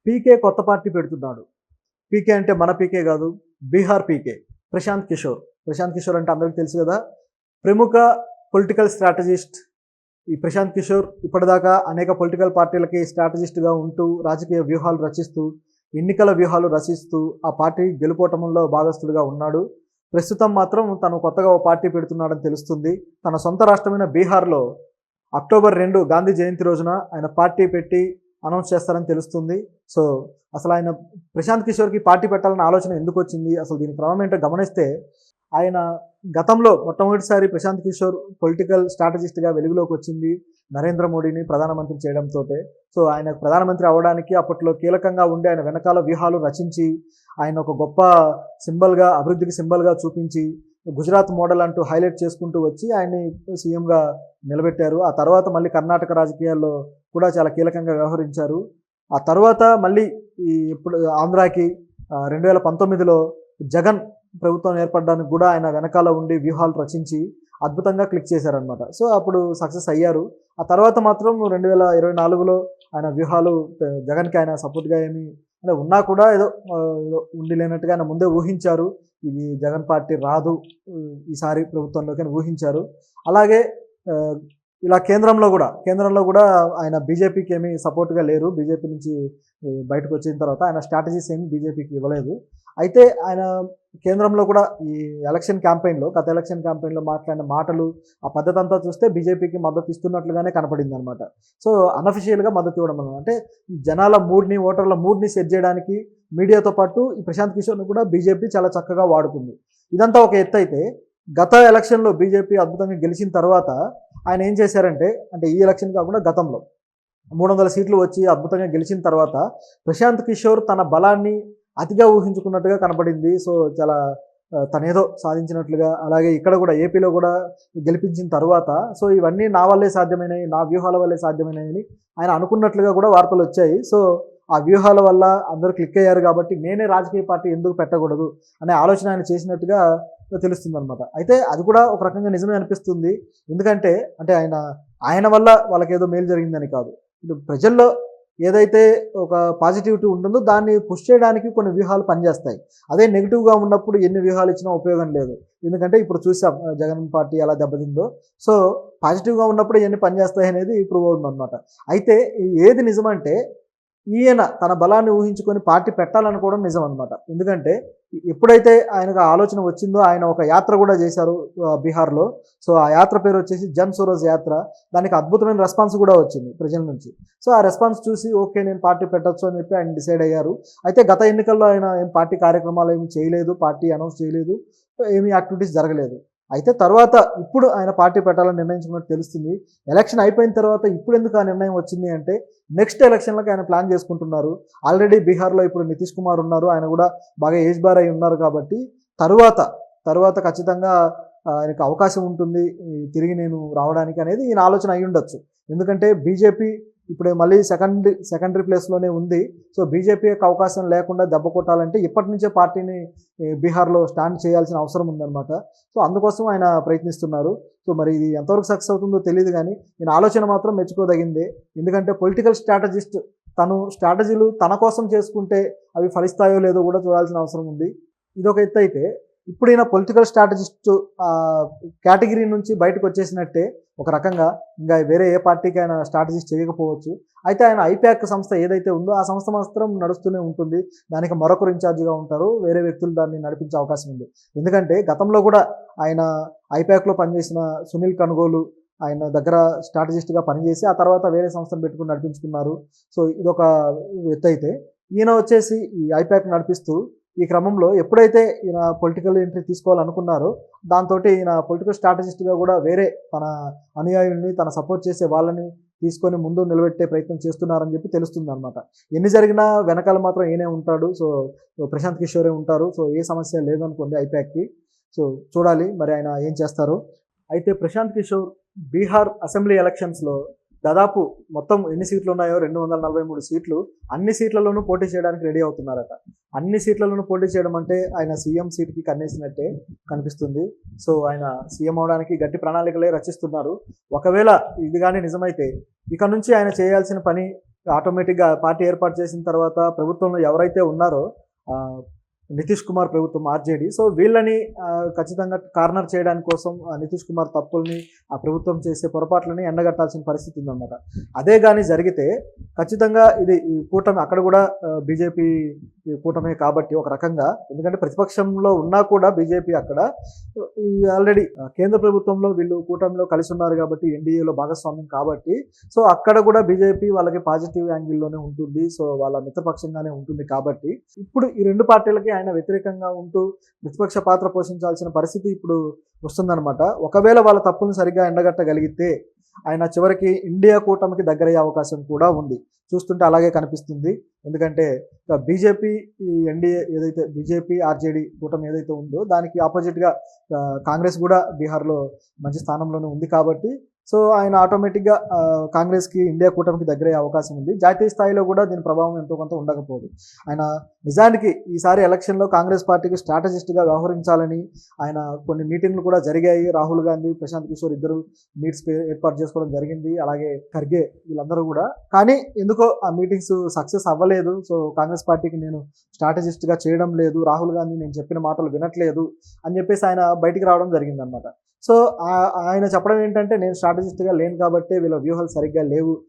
పీకే కొత్త పార్టీ పెడుతున్నాడు. పీకే అంటే మన పీకే కాదు, బీహార్ పీకే ప్రశాంత్ కిషోర్. ప్రశాంత్ కిషోర్ అంటే అందరికీ తెలుసు కదా, ప్రముఖ పొలిటికల్ స్ట్రాటజిస్ట్. ఈ ప్రశాంత్ కిషోర్ ఇప్పటిదాకా అనేక పొలిటికల్ పార్టీలకి స్ట్రాటజిస్ట్గా ఉంటూ రాజకీయ వ్యూహాలు రచిస్తూ ఎన్నికల వ్యూహాలు రచిస్తూ ఆ పార్టీ గెలుపోటముల్లో భాగస్థుడిగా ఉన్నాడు. ప్రస్తుతం మాత్రం తను కొత్తగా ఓ పార్టీ పెడుతున్నాడని తెలుస్తుంది. తన సొంత రాష్ట్రమైన బీహార్లో అక్టోబర్ 2 గాంధీ జయంతి రోజున ఆయన పార్టీ పెట్టి అనౌన్స్ చేస్తారని తెలుస్తుంది. సో అసలు ఆయన ప్రశాంత్ కిషోర్కి పార్టీ పెట్టాలన్న ఆలోచన ఎందుకు వచ్చింది, అసలు దీని క్రమం ఏంటో గమనిస్తే, ఆయన గతంలో మొట్టమొదటిసారి ప్రశాంత్ కిషోర్ పొలిటికల్ స్ట్రాటజిస్ట్గా వెలుగులోకి వచ్చింది నరేంద్ర మోడీని ప్రధానమంత్రి చేయడంతో. సో ఆయన ప్రధానమంత్రి అవ్వడానికి అప్పట్లో కీలకంగా ఉండి ఆయన వెనకాల వ్యూహాలు రచించి ఆయన ఒక గొప్ప సింబల్గా, అభివృద్ధికి సింబల్గా చూపించి గుజరాత్ మోడల్ అంటూ హైలైట్ చేసుకుంటూ వచ్చి ఆయన్ని సీఎంగా నిలబెట్టారు. ఆ తర్వాత మళ్ళీ కర్ణాటక రాజకీయాల్లో కూడా చాలా కీలకంగా వ్యవహరించారు. ఆ తర్వాత మళ్ళీ ఇప్పుడు ఆంధ్రాకి 2019లో జగన్ ప్రభుత్వం ఏర్పడడానికి కూడా ఆయన వెనకాల ఉండి వ్యూహాలు రచించి అద్భుతంగా క్లిక్ చేశారనమాట. సో అప్పుడు సక్సెస్ అయ్యారు. ఆ తర్వాత మాత్రం 2024లో ఆయన వ్యూహాలు జగన్కి ఆయన సపోర్ట్గా ఏమి అంటే ఉన్నా కూడా ఏదో ఉండి లేనట్టుగా ఆయన ముందే ఊహించారు, ఇది జగన్ పార్టీ రాదు ఈసారి ప్రభుత్వంలోకి అని ఊహించారు. అలాగే ఇలా కేంద్రంలో కూడా ఆయన బీజేపీకి ఏమీ సపోర్ట్గా లేరు. బీజేపీ నుంచి బయటకు వచ్చిన తర్వాత ఆయన స్ట్రాటజీస్ ఏమి బీజేపీకి ఇవ్వలేదు. అయితే ఆయన కేంద్రంలో కూడా ఈ గత ఎలక్షన్ క్యాంపెయిన్లో మాట్లాడిన మాటలు, ఆ పద్ధతి అంతా చూస్తే బీజేపీకి మద్దతు ఇస్తున్నట్లుగానే కనపడింది అనమాట. సో అన్అఫిషియల్గా మద్దతు ఇవ్వడం అన్నమాట. అంటే జనాల మూడ్ని, ఓటర్ల మూడ్ని సెట్ చేయడానికి మీడియాతో పాటు ఈ ప్రశాంత్ కిషోర్ని కూడా బీజేపీ చాలా చక్కగా వాడుకుంది. ఇదంతా ఒక ఎత్తు అయితే, గత ఎలక్షన్లో బీజేపీ అద్భుతంగా గెలిచిన తర్వాత ఆయన ఏం చేశారంటే, అంటే ఈ ఎలక్షన్ కాకుండా గతంలో 300 సీట్లు వచ్చి అద్భుతంగా గెలిచిన తర్వాత ప్రశాంత్ కిషోర్ తన బలాన్ని అతిగా ఊహించుకున్నట్టుగా కనపడింది. సో చాలా తనేదో సాధించినట్లుగా, అలాగే ఇక్కడ కూడా ఏపీలో కూడా గెలిపించిన తర్వాత సో ఇవన్నీ నా వల్లే సాధ్యమైనవి, నా వ్యూహాల వల్లే సాధ్యమైనవి ఆయన అనుకున్నట్లుగా కూడా వార్తలు వచ్చాయి. సో ఆ వ్యూహాల వల్ల అందరూ క్లిక్ అయ్యారు కాబట్టి నేనే రాజకీయ పార్టీ ఎందుకు పెట్టకూడదు అనే ఆలోచన ఆయన చేసినట్టుగా తెలుస్తుంది అనమాట. అయితే అది కూడా ఒక రకంగా నిజమే అనిపిస్తుంది. ఎందుకంటే అంటే ఆయన వల్ల వాళ్ళకేదో మేలు జరిగిందని కాదు, ఇప్పుడు ప్రజల్లో ఏదైతే ఒక పాజిటివిటీ ఉంటుందో దాన్ని పుష్ చేయడానికి కొన్ని వ్యూహాలు పనిచేస్తాయి. అదే నెగిటివ్గా ఉన్నప్పుడు ఎన్ని వ్యూహాలు ఇచ్చినా ఉపయోగం లేదు. ఎందుకంటే ఇప్పుడు చూసాం జగన్ పార్టీ ఎలా దెబ్బతిందో. సో పాజిటివ్గా ఉన్నప్పుడు ఎన్ని పనిచేస్తాయి అనేది ప్రూవ్ అవుతుందన్నమాట. అయితే ఏది నిజమంటే, ఈయన తన బలాన్ని ఊహించుకొని పార్టీ పెట్టాలనుకోవడం నిజం అనమాట. ఎందుకంటే ఎప్పుడైతే ఆయనకు ఆలోచన వచ్చిందో ఆయన ఒక యాత్ర కూడా చేశారు బీహార్లో. సో ఆ యాత్ర పేరు వచ్చేసి జన్ సూరజ్ యాత్ర. దానికి అద్భుతమైన రెస్పాన్స్ కూడా వచ్చింది ప్రజల నుంచి. సో ఆ రెస్పాన్స్ చూసి ఓకే నేను పార్టీ పెట్టచ్చు అని చెప్పి ఆయన డిసైడ్ అయ్యారు. అయితే గత ఎన్నికల్లో ఆయన ఏం పార్టీ కార్యక్రమాలు ఏమి చేయలేదు, పార్టీ అనౌన్స్ చేయలేదు, ఏమీ యాక్టివిటీస్ జరగలేదు. అయితే తర్వాత ఇప్పుడు ఆయన పార్టీ పెట్టాలని నిర్ణయించుకున్నట్టు తెలుస్తుంది. ఎలక్షన్ అయిపోయిన తర్వాత ఇప్పుడు ఎందుకు ఆ నిర్ణయం వచ్చింది అంటే, నెక్స్ట్ ఎలక్షన్లకు ఆయన ప్లాన్ చేసుకుంటున్నారు. ఆల్రెడీ బీహార్లో ఇప్పుడు నితీష్ కుమార్ ఉన్నారు, ఆయన కూడా బాగా ఏజ్ బార్ అయి ఉన్నారు కాబట్టి తర్వాత ఖచ్చితంగా ఆయనకు అవకాశం ఉంటుంది తిరిగి నేను రావడానికి అనేది ఈయన ఆలోచన అయి ఉండొచ్చు. ఎందుకంటే బీజేపీ ఇప్పుడు మళ్ళీ సెకండరీ ప్లేస్లోనే ఉంది. సో బీజేపీ యొక్క అవకాశం లేకుండా దెబ్బ కొట్టాలంటే ఇప్పటి నుంచే పార్టీని బీహార్లో స్టాండ్ చేయాల్సిన అవసరం ఉందన్నమాట. సో అందుకోసం ఆయన ప్రయత్నిస్తున్నారు. సో మరి ఇది ఎంతవరకు సక్సెస్ అవుతుందో తెలియదు, కానీ ఈయన ఆలోచన మాత్రం మెచ్చుకోదగిందే. ఎందుకంటే పొలిటికల్ స్ట్రాటజిస్ట్ తను స్ట్రాటజీలు తన కోసం చేసుకుంటే అవి ఫలిస్తాయో లేదో కూడా చూడాల్సిన అవసరం ఉంది. ఇదొక ఎత్తు అయితే, ఇప్పుడు ఈయన పొలిటికల్ స్ట్రాటజిస్ట్ కేటగిరీ నుంచి బయటకు వచ్చేసినట్టే ఒక రకంగా. ఇంకా వేరే ఏ పార్టీకి ఆయన స్ట్రాటజిస్ట్ చేయకపోవచ్చు. అయితే ఆయన ఐప్యాక్ సంస్థ ఏదైతే ఉందో ఆ సంస్థ మాత్రం నడుస్తూనే ఉంటుంది. దానికి మరొకరు ఇన్ఛార్జిగా ఉంటారు, వేరే వ్యక్తులు దాన్ని నడిపించే అవకాశం ఉంది. ఎందుకంటే గతంలో కూడా ఆయన ఐప్యాక్లో పనిచేసిన సునీల్ కనుగోలు ఆయన దగ్గర స్ట్రాటజిస్ట్గా పనిచేసి ఆ తర్వాత వేరే సంస్థను పెట్టుకుని నడిపించుకున్నారు. సో ఇదొక ఎత్తు అయితే, ఈయన వచ్చేసి ఈ ఐప్యాక్ నడిపిస్తూ ఈ క్రమంలో ఎప్పుడైతే ఈయన పొలిటికల్ ఎంట్రీ తీసుకోవాలనుకున్నారో దాంతో ఈయన పొలిటికల్ స్ట్రాటజిస్ట్గా కూడా వేరే తన అనుయాయుల్ని, తన సపోర్ట్ చేసే వాళ్ళని తీసుకొని ముందు నిలబెట్టే ప్రయత్నం చేస్తున్నారని చెప్పి తెలుస్తుంది అనమాట. ఎన్ని జరిగినా వెనకాల మాత్రం ఈయనే ఉంటాడు. సో ప్రశాంత్ కిషోరే ఉంటారు. సో ఏ సమస్య లేదనుకోండి ఐప్యాక్కి. సో చూడాలి మరి ఆయన ఏం చేస్తారు. అయితే ప్రశాంత్ కిషోర్ బీహార్ అసెంబ్లీ ఎలక్షన్స్లో దాదాపు మొత్తం ఎన్ని సీట్లు ఉన్నాయో 243 సీట్లు, అన్ని సీట్లలోనూ పోటీ చేయడానికి రెడీ అవుతున్నారట. అన్ని సీట్లలోనూ పోటీ చేయడం అంటే ఆయన సీఎం సీట్కి కన్నేసినట్టే కనిపిస్తుంది. సో ఆయన సీఎం అవడానికి గట్టి ప్రణాళికలే రచిస్తున్నారు. ఒకవేళ ఇది కానీ నిజమైతే ఇక నుంచి ఆయన చేయాల్సిన పని ఆటోమేటిక్గా పార్టీ ఏర్పాటు చేసిన తర్వాత ప్రభుత్వంలో ఎవరైతే ఉన్నారో ఆ, నితీష్ కుమార్ ప్రభుత్వం ఆర్జేడీ, సో వీళ్ళని ఖచ్చితంగా కార్నర్ చేయడానికి కోసం నితీష్ కుమార్ తప్పుల్ని ఆ ప్రభుత్వం చేసే పొరపాట్లని ఎండగట్టాల్సిన పరిస్థితి ఉందన్నమాట. అదే కానీ జరిగితే ఖచ్చితంగా ఇది ఈ కూటమి అక్కడ కూడా బీజేపీ కూటమే కాబట్టి ఒక రకంగా, ఎందుకంటే ప్రతిపక్షంలో ఉన్నా కూడా బీజేపీ అక్కడ ఈ ఆల్రెడీ కేంద్ర ప్రభుత్వంలో వీళ్ళు కూటమిలో కలిసి ఉన్నారు కాబట్టి ఎన్డీఏలో భాగస్వామ్యం కాబట్టి, సో అక్కడ కూడా బీజేపీ వాళ్ళకి పాజిటివ్ యాంగిల్లోనే ఉంటుంది, సో వాళ్ళ మిత్రపక్షంగానే ఉంటుంది కాబట్టి ఇప్పుడు ఈ రెండు పార్టీలకి ఆయన వ్యతిరేకంగా ఉంటూ ప్రతిపక్ష పాత్ర పోషించాల్సిన పరిస్థితి ఇప్పుడు వస్తుందన్నమాట. ఒకవేళ వాళ్ళ తప్పులను సరిగ్గా ఎండగట్టగలిగితే ఆయన చివరికి ఇండియా కూటమికి దగ్గరయ్యే అవకాశం కూడా ఉంది. చూస్తుంటే అలాగే కనిపిస్తుంది. ఎందుకంటే బీజేపీ ఈ ఎన్డీఏ ఏదైతే బీజేపీ ఆర్జేడీ కూటమి ఏదైతే ఉందో దానికి ఆపోజిట్గా కాంగ్రెస్ కూడా బీహార్లో మంచి స్థానంలోనే ఉంది కాబట్టి, సో ఆయన ఆటోమేటిక్గా కాంగ్రెస్కి ఇండియా కూటమికి దగ్గరయ్యే అవకాశం ఉంది. జాతీయ స్థాయిలో కూడా దీని ప్రభావం ఎంతో కొంత ఉండకపోదు. ఆయన నిజానికి ఈసారి ఎలక్షన్లో కాంగ్రెస్ పార్టీకి స్ట్రాటజిస్ట్గా వ్యవహరించాలని ఆయన కొన్ని మీటింగ్లు కూడా జరిగాయి. రాహుల్ గాంధీ, ప్రశాంత్ కిషోర్ ఇద్దరు మీట్స్ ఏర్పాటు చేసుకోవడం జరిగింది, అలాగే ఖర్గే వీళ్ళందరూ కూడా. కానీ ఎందుకో ఆ మీటింగ్స్ సక్సెస్ అవ్వలేదు. సో కాంగ్రెస్ పార్టీకి నేను స్ట్రాటజిస్ట్గా చేయడం లేదు, రాహుల్ గాంధీ నేను చెప్పిన మాటలు వినట్లేదు అని చెప్పేసి ఆయన బయటికి రావడం జరిగిందనమాట. సో ఆయన చెప్పడం ఏంటంటే నేను స్ట్రాటజిస్ట్గా లేను కాబట్టి వీళ్ళ వ్యూహాలు సరిగ్గా లేవు